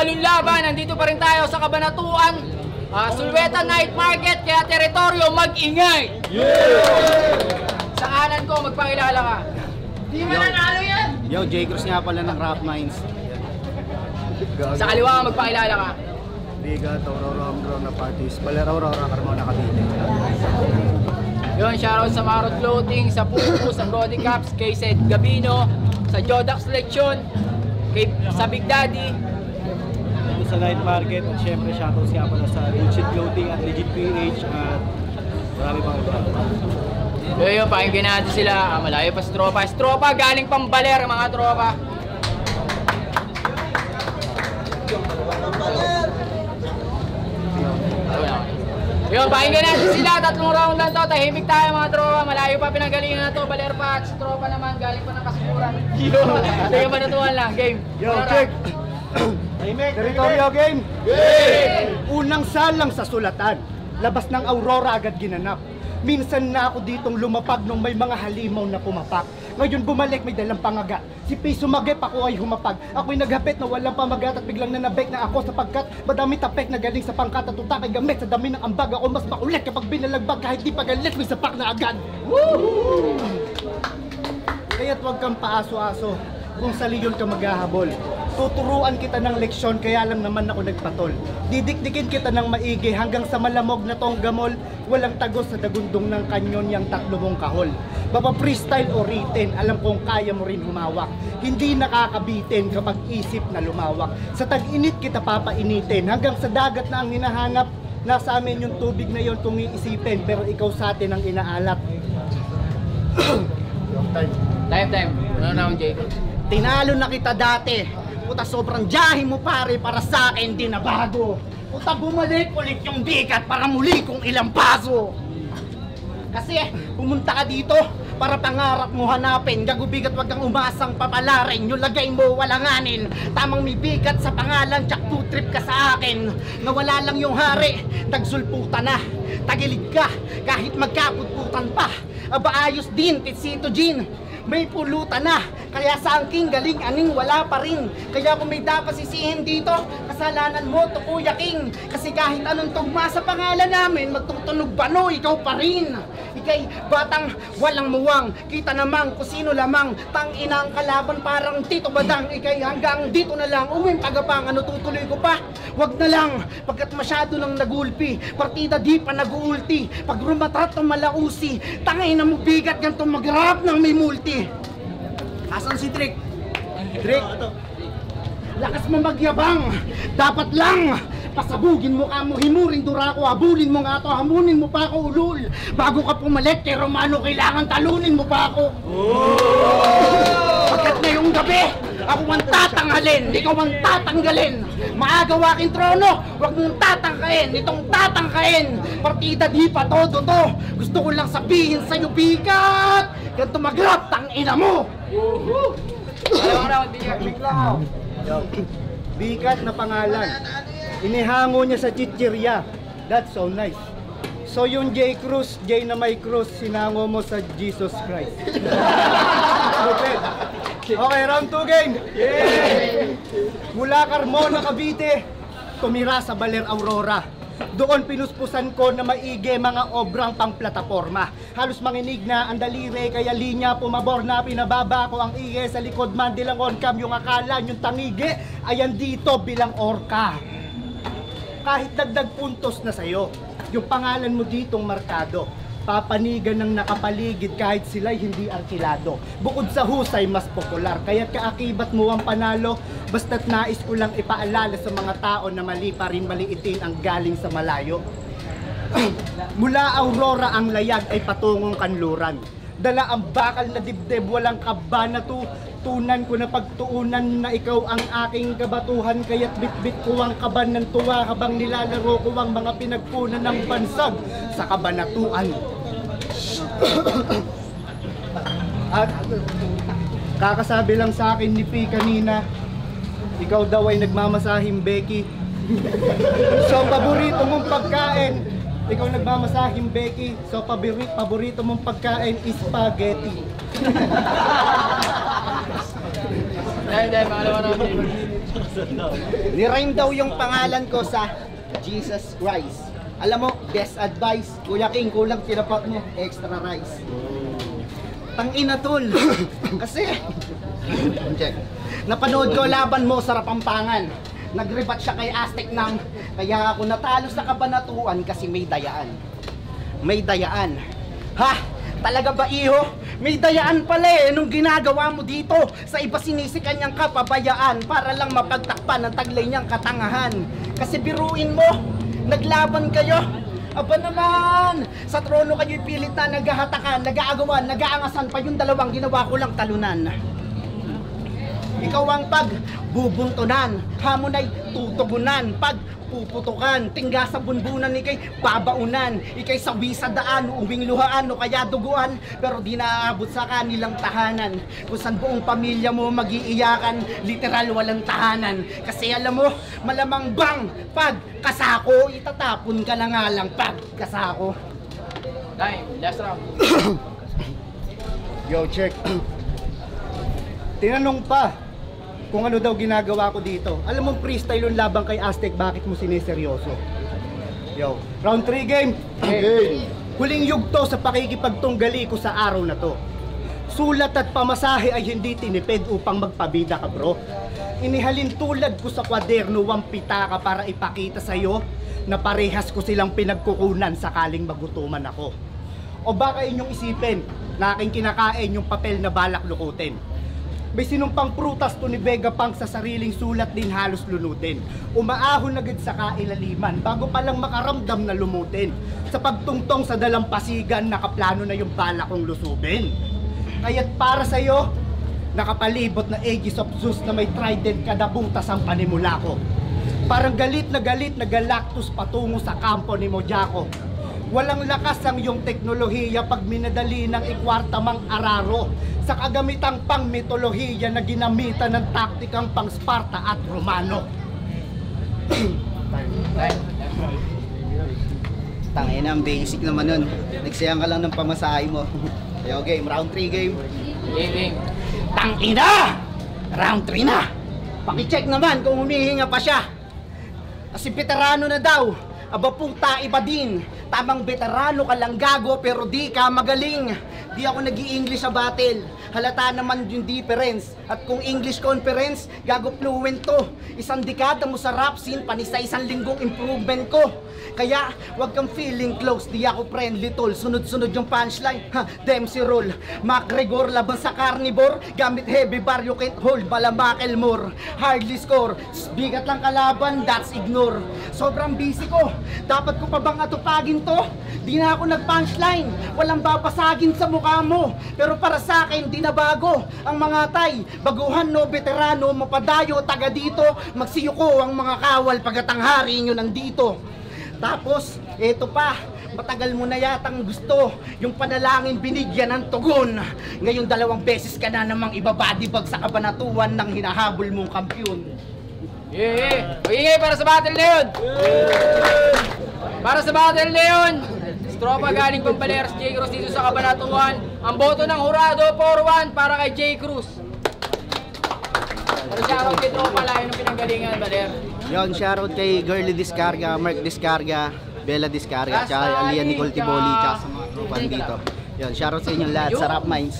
balon laban, nandito pa rin tayo sa Cabanatuan, Sulwetan Night Market, kaya teritoryo mag-ingay! Yeah! Sa kanan ko, magpakilala ka. Di mo nanalo yan! Yo, J. Cruz nga pala ng Rap Minds. Sa kaliwa, magpakilala ka. Biga, Aurora, Amgrona Parties, Baler Aurora, Carmona, Cavite. Yun, shoutout sa Marot Clothing, sa Pupo, sa Brody Caps, kay Seth Gabino, sa Jodax Selection, sa Big Daddy. Dito sa Night Market, at syempre shoutouts nga pala sa Legit Clothing at Legit PH at marami pang iba. Yun, pakinggan natin sila. Malayo pa sa tropa. Sa tropa, galing pang Baler, mga tropa. Yun, pakinggan natin sila. 3 round lang to. Tahimik tayo mga tropa. Malayo pa pinanggalingan na to. Baler pa. At sa tropa naman, galing pa ng Kasukuran. Yun, tayo Cabanatuan lang. Game. Yo, check! Teritoryo game! Unang salang sa sulatan. Labas ng Aurora agad ginanap. Minsan na ako ditong lumapag nung may mga halimaw na pumapak. Ngayon bumalik may dalang pangagat. Si Pay sumagip, ako ay humapag. Ako'y naghapit na walang pamagat at biglang nanabek na ako sapagkat madami tapek na galing sa pangkat at utak ay gamit sa dami ng ambag. Ako mas makulit kapag binalagbag kahit di pagalit may sapak na agad. Woo! Kaya't huwag kang paaso-aso kung sa leyon ka maghahabol. Tuturuan kita ng leksyon kaya lang naman ako nagpatol. Didikdikin kita ng maigi hanggang sa malamog na tong gamol. Walang tagos sa dagundong ng kanyon yang 3 mong kahol. Baba freestyle o written, alam kong kaya mo rin humawak. Hindi nakakabitin kapag isip na lumawak. Sa tag-init kita papainitin hanggang sa dagat na ang hinahanap. Nasa amin yung tubig na yon kung iisipin, pero ikaw sa atin ang inaalat. Time. Ano na akong Jacob? Tinalo na kita dati. Puta sobrang jahe mo pare, para sa akin di na bago. Puta bumalik ulit yung bigat para muli kong ilang paso. Kasi pumunta ka dito para pangarap mo hanapin. Gagubigat wag kang umasang papalarin. Yung lagay mo walanganin. Tamang may bigat sa pangalan, tsak trip ka sa akin. Nawala lang yung hari, nagsulputan na. Tagilid ka kahit magkaputputan pa. Aba ayos din, Titsito Jean. May pulutan na, kaya sa angking galing aning wala pa rin. Kaya kung may dapat sisihin dito, kasalanan mo to Kuya King. Kasi kahit anong tugma sa pangalan namin, magtutunog bano, ikaw pa rin. Ika'y batang walang muwang, kita namang kung sino lamang. Tangina ang kalaban parang Tito Badang. Ika'y hanggang dito na lang, uming pagapang ano tutuloy ko pa. Wag na lang, pagkat masyado nang nagulpi. Partida di pa nag-uulti. Pag rumatrat ng malausi, tangay na mo bigat ganito mag-rap ng may multi. Asan si Trick? Trick? Lakas mo magyabang. Dapat lang pasabugin mo ka mo, himurin dura ko, habulin mo nga to, hamunin mo pa ako ulul. Bago ka pumalit kay Romano, kailangan talunin mo pa ako. Pagkat na yung gabi, ako ang tatanghalin, ikaw ang tatanggalin. Maaga aking trono, huwag mong tatangkain, itong tatangkain. Partida di pa todo to. Gusto ko lang sabihin sa'yo, bigat. Ganito mag-rap, tangina mo. Bigat na pangalan. Inihango niya sa chichirya. That's so nice. So yung J. Cruz, J na may cruz, sinango mo sa Jesus Christ. Okay, round 2 game. Yay! Mula Carmona, Cavite, tumira sa Baler Aurora. Doon pinuspusan ko na maigi mga obrang pang plataforma. Halos manginig na ang daliri, kaya linya pumabor na pinababa ko ang iye sa likod man dilang on cam. Yung akala yung tangigi, ayan dito bilang orka. Kahit dagdag puntos na sa'yo, yung pangalan mo ditong markado. Papanigan ng nakapaligid kahit sila'y hindi arkilado. Bukod sa husay, mas popular. Kaya't kaakibat mo ang panalo. Basta't nais ko lang ipaalala sa mga tao na mali pa rin maliitin ang galing sa malayo. Mula Aurora ang layag ay patungong kanluran. Dala ang bakal na dibdib, walang kaba na tunan ko na pagtuunan na ikaw ang aking kabatuhan. Kaya't bitbit ko ang kaban ng tuwa habang nilalaro ko ang mga pinagpunan ng bansag sa kabanatuan. At kakasabi lang sa akin ni P kanina, ikaw daw ay nagmamasahing Becky. So paborito mong pagkain, ikaw nagmamasahing Becky. So paborito mong pagkain is spaghetti. Dahil, pangalawa natin. Nirhyme daw yung pangalan ko sa Jesus Christ. Alam mo, best advice, Kuya King, kulang tinapak mo, extra rice. Tangina tol. Kasi, check. Napanood ko laban mo sa Rapampangan. Nagrebat siya kay Aztec ng, kaya ako natalo sa kabanatuan kasi may dayaan. May dayaan. Ha? Talaga ba iho? May dayaan pala eh nung ginagawa mo dito. Sa iba sinisikan niyang kapabayaan para lang mapagtakpan ang taglay niyang katangahan. Kasi biruin mo, naglaban kayo. Aba naman, sa trono kayo'y pilit na naghahatakan, nag-aagawan, nag-aangasan pa yung dalawang ginawa ko lang talunan. Ikaw ang pagbubuntunan, hamon ay tutugunan, pagpuputukan, tingga sa bunbunan, ikay babaunan, ikay sawi sa daan, uwing luhaan o kaya duguan, pero di naaabot sa kanilang tahanan. Kung saan buong pamilya mo mag-iiyakan, literal walang tahanan. Kasi alam mo, malamang bang pagkasako, itatapon ka na nga lang pagkasako. Time, last round. Yo, check. Tinanong pa kung ano daw ginagawa ko dito. Alam mo, freestyle yung labang kay Aztec, bakit mo sineseryoso? Yo, round 3 game. Okay. Huling yugto sa pakikipagtunggali ko sa araw na to. Sulat at pamasahe ay hindi tinipid upang magpabida ka, bro. Inihalin tulad ko sa kwaderno ang pitaka para ipakita sa'yo na parehas ko silang pinagkukunan sakaling magutuman ako. O baka inyong isipin na aking kinakain yung papel na balak lukutin. May sinumpang prutas to ni Vegapunk sa sariling sulat din halos lunutin. Umaahon agad sa kailaliman bago palang makaramdam na lumutin. Sa pagtungtong sa dalampasigan, nakaplano na yung bala kong lusubin. Kaya't para sa'yo, nakapalibot na Aegis of Zeus na may trident kada butas ang panimula ko. Parang galit na Galactus patungo sa kampo ni Mojako. Walang lakas ang iyong teknolohiya pag minadali ng ikwarta mang araro sa kagamitang pang mitolohiya na ginamitan ng taktikang pang Sparta at Romano. Tangina, ang basic naman nun. Nagsayang ka lang ng pamasahe mo. Yo, game, round 3 game. Game. Tangina! Round 3 na! Pakicheck naman kung humihinga pa siya. Kasi veterano na daw. Aba puta, iba din. Tamang veterano ka lang gago pero di ka magaling. Di ako nag-i-English sa battle. Halata naman yung difference. At kung English conference, gago fluent to. Isang dekada mo sa rap scene, panisa isang linggong improvement ko. Kaya, wag kang feeling close, di ako friendly tol. Sunod-sunod yung punchline, ha, Dempsey roll. McGregor laban sa carnivore, gamit heavy bar, you can't hold, Malambak Elmore. Hardly score, bigat lang kalaban, that's ignore. Sobrang busy ko, dapat ko pa bang atupagin to? Di na ako nag-punchline, walang babasagin sa mukha mo. Pero para sa akin, di na bago ang mga tay. Baguhan no, veterano, mapadayo, taga dito. Magsiyuko ang mga kawal pagkatanghari nyo nandito. Tapos, eto pa, matagal mo na yatang gusto yung panalangin binigyan ng tugon. Ngayon 2 beses ka na namang ibabadibag sa kabanatuan ng hinahabol mong kampyon. Yeah! Magingay para sa battle na yun! Para sa battle na yun! Tropa galing Pampaleras, J. Cruz dito sa kabanatuan. Ang boto ng hurado, 4-1 para kay J. Cruz. Pero shoutout kay Tropa, layo ng pinanggalingan, Baler. Yon, shoutout kay Girly Discarga, Mark Discarga, Bella Discarga, tsaka Alia Nicole Tiboli, tsaka sa mga tropa dito. Yon, shoutout sa inyong lahat sa Rap Minds.